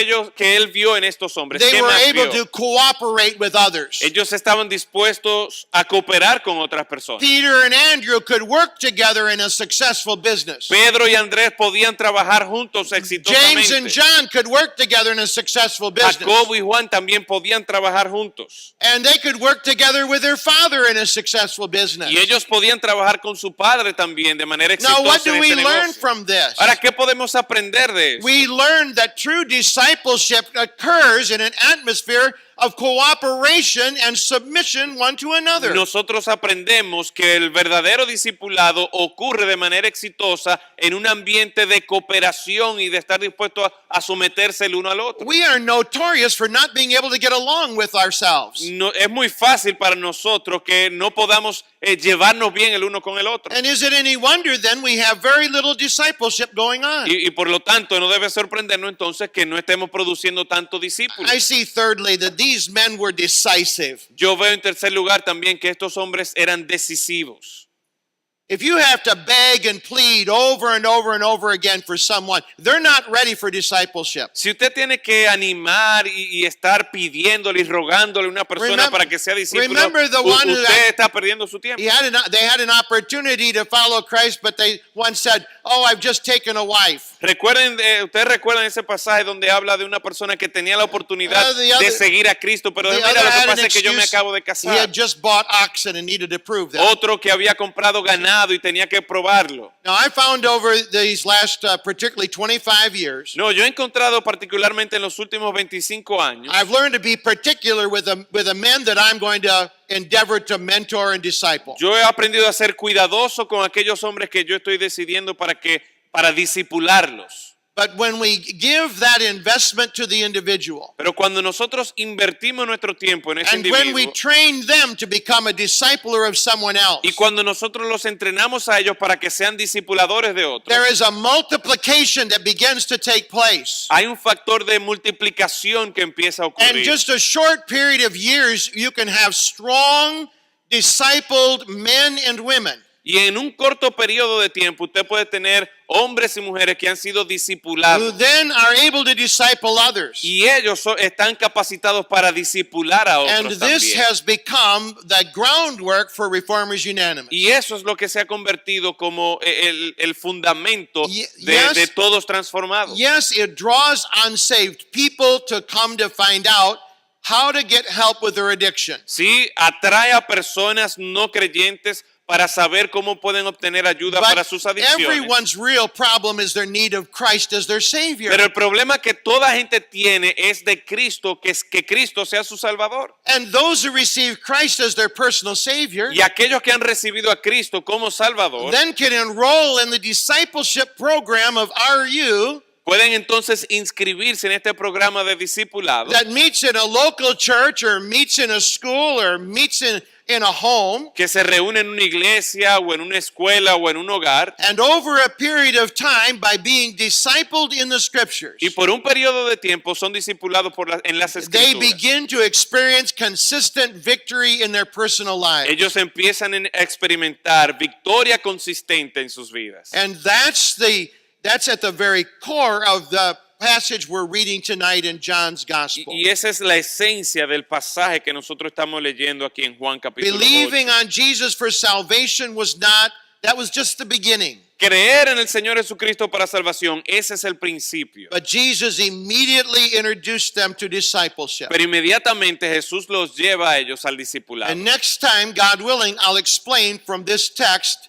él vio en estos hombres? They ¿Qué were más able vio? to cooperate with others. Ellos estaban dispuestos a cooperar con otras personas. Peter and Andrew could work together in a successful business. Pedro y Andrés podían trabajar juntos James and exitosamente. John could work together in a successful business. Jacobo y Juan también podían trabajar juntos. And they could work together with their father in a successful business. Y ellos podían trabajar con su padre también de manera Now, what exitosa do en we este learn negocio. from this? Ahora, ¿qué podemos aprender de eso? We learn that true discipleship occurs in an atmosphere of cooperation and submission one to another. Nosotros aprendemos que el verdadero discipulado ocurre de manera exitosa en un ambiente de cooperación y de estar dispuesto a someterse el uno al otro. We are notorious for not being able to get along with ourselves. No, es muy fácil para nosotros que no podamos llevarnos bien el uno con el otro. And is it any wonder then we have very little discipleship going on? Y por lo tanto no debe sorprendernos entonces que no estemos produciendo tanto discípulos. I see thirdly that these men were decisive. Yo veo en tercer lugar también que estos hombres eran decisivos. If you have to beg and plead over and over and over again for someone, they're not ready for discipleship. Si usted tiene que animar y estar pidiéndole y rogándole a una persona Remember- para que sea discípulo, remember the one who- usted está perdiendo su tiempo. They had an opportunity to follow Christ, but they once said, "Oh, I've just taken a wife." Recuerden, ustedes recuerdan ese pasaje donde habla de una persona que tenía la oportunidad The other- de seguir a Cristo, pero The mira, other lo que had an pasa es que yo me excuse. acabo de He casar. had just bought oxen and needed to prove that. Otro que había comprado ganado y tenía que probarlo. Now, I found over these last, particularly 25 years, No, yo he encontrado particularmente en los últimos 25 años, I've learned to be particular with the men that I'm going to endeavor to mentor and disciple. yo he aprendido a ser cuidadoso con aquellos hombres que yo estoy decidiendo para discipularlos. But when we give that investment to the individual, Pero cuando nosotros invertimos nuestro tiempo en ese and when we individuo train them to become a discipler of someone else, y cuando nosotros los entrenamos a ellos para que sean discipuladores de otros, there is a multiplication that begins to take place. hay un factor de multiplicación que empieza a And ocurrir. just a short period of years, you can have strong, discipled men and women Y en un corto periodo de tiempo usted puede tener hombres y mujeres que han sido who discipulados then are able to disciple others. y ellos están capacitados para discipular a And otros this también. has become the groundwork for Reformers Unanimous. Y eso es lo que se ha convertido como el fundamento Yes. de todos transformados. Yes, it draws unsaved people to come to find out how to get help with their addiction. Sí, atrae a personas no creyentes para saber cómo pueden obtener ayuda para But sus adicciones. everyone's real problem is their need of Christ as their Savior. Pero el problema que toda gente tiene es de Cristo, que es que Cristo sea su Salvador. And those who receive Christ as their personal Savior Y aquellos que han recibido a Cristo como Salvador then can enroll in the discipleship program of RU pueden entonces inscribirse en este programa de discipulado that meets in a local church or meets in a school or meets in a home. que se reúne en una iglesia o en una escuela o en un hogar. And over a period of time, by being discipled in the scriptures, Y por un periodo de tiempo son discipulados en las they escrituras. begin to experience consistent victory in their personal lives. Ellos empiezan a experimentar victoria consistente en sus vidas. And that's at the very core of the passage we're reading tonight in John's Gospel. Y esa es la esencia del pasaje que nosotros estamos leyendo aquí en Juan capítulo 8. Believing on Jesus for salvation that was just the beginning. Creer en el Señor Jesucristo para salvación, ese es el principio. But Jesus immediately introduced them to discipleship. Pero inmediatamente Jesús los lleva a ellos al discipulado. And next time, God willing, I'll explain from this text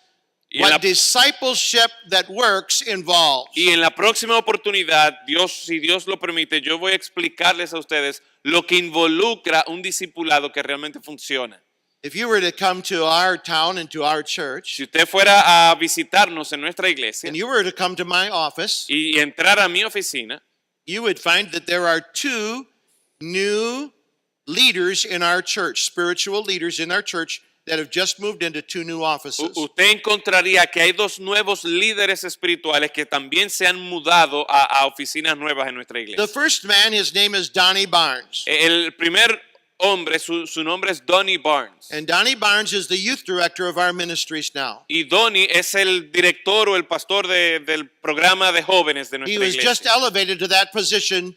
Y en, la, what discipleship that works involves. y en la próxima oportunidad, si Dios lo permite, yo voy a explicarles a ustedes lo que involucra un discipulado que realmente funciona. If you were to come to our town and to our church, Si usted fuera a visitarnos en nuestra iglesia and you were to come to my office, y entrar a mi oficina, you would find that there are two new leaders in our church, spiritual leaders in our church that have just moved into two new offices. usted encontraría que hay dos nuevos líderes espirituales que también se han mudado a oficinas nuevas en nuestra The iglesia. first man, his name is Donnie Barnes. El primer hombre, su nombre es Donnie Barnes. And Donnie Barnes is the youth director of our ministries now. Y Donnie es el director o el pastor del programa de jóvenes de He nuestra was just iglesia. elevated to that position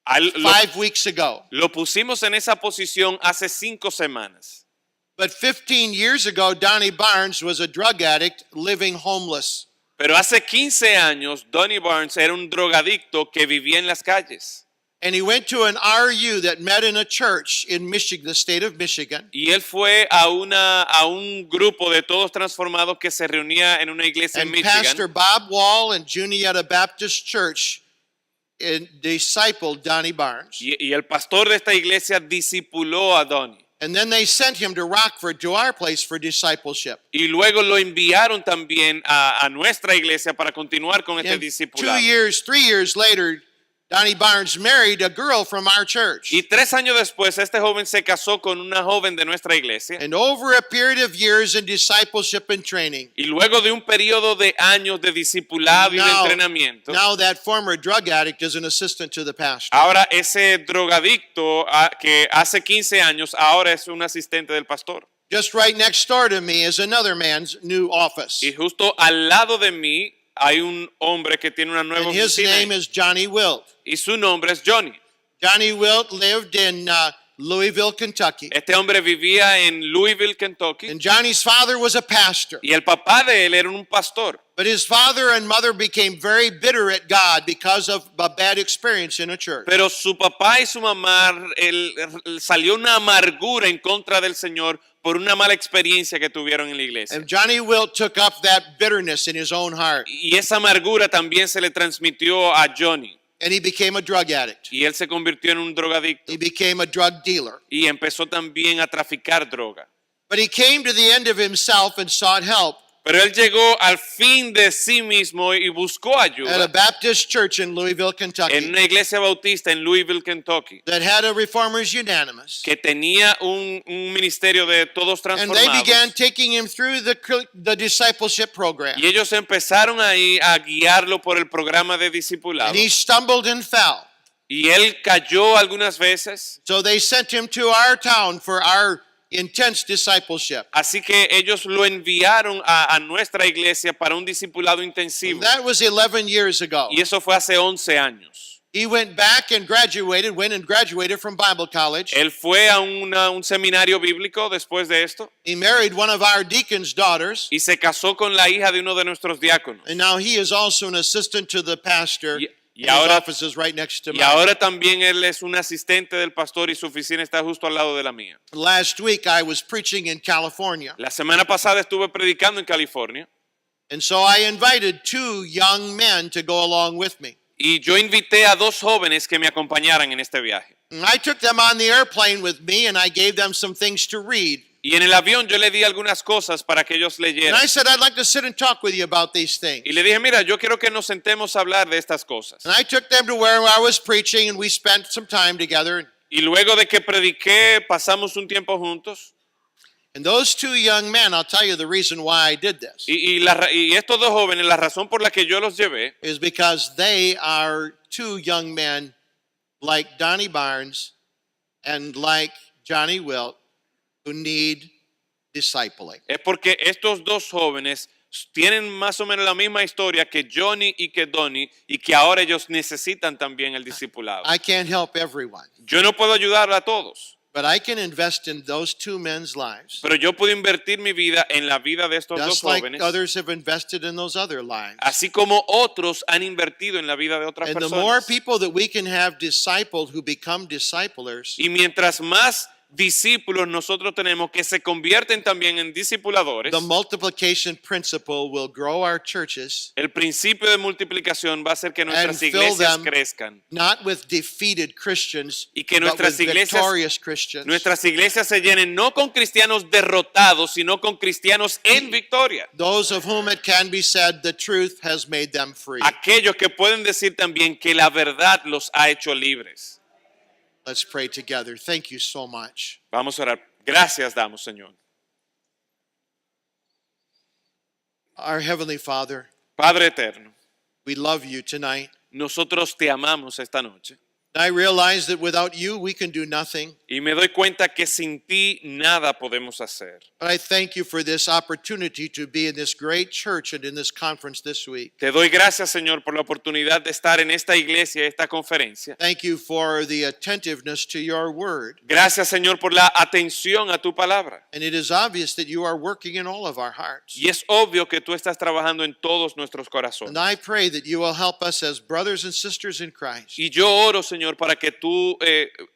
Lo, 5 weeks ago. lo pusimos en esa posición hace 5 semanas. But 15 years ago, Donnie Barnes was a drug addict living homeless. Pero hace 15 años, Donnie Barnes era un drogadicto que vivía en las calles. And he went to an RU that met in a church in Michigan, the state of Michigan. Y él fue a un grupo de todos transformados que se reunía en una iglesia en And Pastor Michigan. Bob Wall and Juniata Baptist Church discipled Donnie Barnes. Y el pastor de esta iglesia discipuló a Donnie. And then they sent him to Rockford, to our place, for discipleship. Y luego lo enviaron también a nuestra iglesia para continuar con este And discipulado. 3 years later, Donnie Barnes married a girl from our church. Y 3 años después, este joven se casó con una joven de nuestra iglesia. And over a period of years in discipleship and training, Y luego de un periodo de años de discipulado y de entrenamiento, now that former drug addict is an assistant to the pastor. ahora ese drogadicto que hace 15 años, ahora es un asistente del pastor. Just right next door to me is another man's new office. Y justo al lado de mí hay un hombre que tiene una nueva And his oficina. name is Johnny Wilt. Y su nombre es Johnny. Johnny Wilt lived in Louisville, Kentucky. Este hombre vivía en Louisville, Kentucky. And Johnny's father was a pastor. Y el papá de él era un pastor. But his father and mother became very bitter at God because of a bad experience in a church. Pero su papá y su mamá, salió una amargura en contra del Señor por una mala experiencia que tuvieron en la iglesia. And Johnny Wilt took up that bitterness in his own heart. Y esa amargura también se le transmitió a Johnny. And he became a drug addict. Y él se convirtió en un drogadicto. He became a drug dealer. Y empezó también a traficar droga. But he came to the end of himself and sought help Pero él llegó al fin de sí mismo y buscó at a ayuda Baptist church in Louisville, en Kentucky una iglesia bautista en Louisville, Kentucky, that had a Reformers Unanimous. que tenía un ministerio de todos And they began transformados. taking him through the discipleship program. Y ellos empezaron ahí a guiarlo por el programa de discipulado. And he stumbled and fell. Y él cayó algunas veces. So they sent him to our town for our intense discipleship. Así que ellos lo enviaron a nuestra iglesia para un discipulado intensivo. That was 11 years ago. Y eso fue hace 11 años. He went back and graduated from Bible college. Él fue a un seminario bíblico después de esto He married one of our deacon's daughters. y se casó con la hija de uno de nuestros diáconos. And now he is also an assistant to the pastor. Y And his ahora- office is right next to Y mine. ahora también él es un asistente del pastor y su oficina está justo al lado de la mía. Last week I was preaching in California. La semana pasada estuve predicando en California And so I invited 2 young men to go along with me. y yo invité a 2 jóvenes que me acompañaran en este viaje. And I took them on the airplane with me and I gave them some things to read. Y en el avión yo le di algunas cosas para que ellos And leyeran. I said, I'd like to sit and talk with you about these things. Y le dije, mira, yo quiero que nos sentemos a hablar de estas cosas. And I took them to where I was preaching and we spent some time together. Y luego de que prediqué, pasamos un tiempo juntos. And those 2 young men, I'll tell you the reason why I did this, Y estos 2 jóvenes, la razón por la que yo los llevé is because they are 2 young men like Donnie Barnes and like Johnny Wilt who need discipling. es porque estos 2 jóvenes tienen más o menos la misma historia que Johnny y que Donnie y que ahora ellos necesitan también el discipulado. I can't help everyone, Yo no puedo ayudar a todos, but I can invest in those 2 men's lives, pero yo puedo invertir mi vida en la vida de estos 2 just like jóvenes, others have invested in those other lives. así como otros han invertido en la vida de otras And the more personas. people that we can have discipled who become disciplers, Y mientras más discípulos, nosotros tenemos que se convierten también en discipuladores. The multiplication principle will grow our churches, El principio de multiplicación va a hacer que nuestras fill iglesias them crezcan not with defeated Christians, y que but with nuestras iglesias, victorious Christians. nuestras iglesias se llenen no con cristianos derrotados, sino con cristianos en victoria. Those of whom it can be said the truth has made them free. Aquellos que pueden decir también que la verdad los ha hecho libres. Let's pray together. Thank you so much. Vamos a orar. Gracias damos, Señor. Our Heavenly Father, Padre eterno, we love you tonight. nosotros te amamos esta noche. I realize that without you, we can do nothing. Y me doy cuenta que sin ti nada podemos hacer. But I thank you for this opportunity to be in this great church and in this conference this week. Te doy gracias, Señor, por la oportunidad de estar en esta iglesia, esta conferencia. Thank you for the attentiveness to your word. Gracias, Señor, por la atención a tu palabra. And it is obvious that you are working in all of our hearts. Y es obvio que tú estás trabajando en todos nuestros corazones. And I pray that you will help us as brothers and sisters in Christ Y yo oro, Señor, para que tú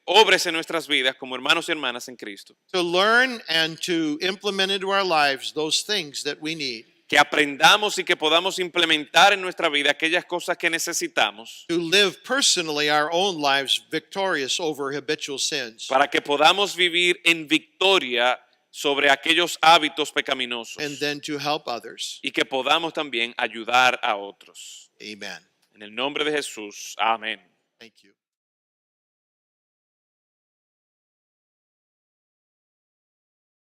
obres en nuestras vidas como hermanos y hermanas en Cristo. to learn and to implement into our lives those things that we need Que aprendamos y que podamos implementar en nuestra vida aquellas cosas que necesitamos to live personally our own lives victorious over habitual sins. para que podamos vivir en victoria sobre aquellos hábitos pecaminosos And then to help others. y que podamos también ayudar a otros. Amen. En el nombre de Jesús, amén. Thank you.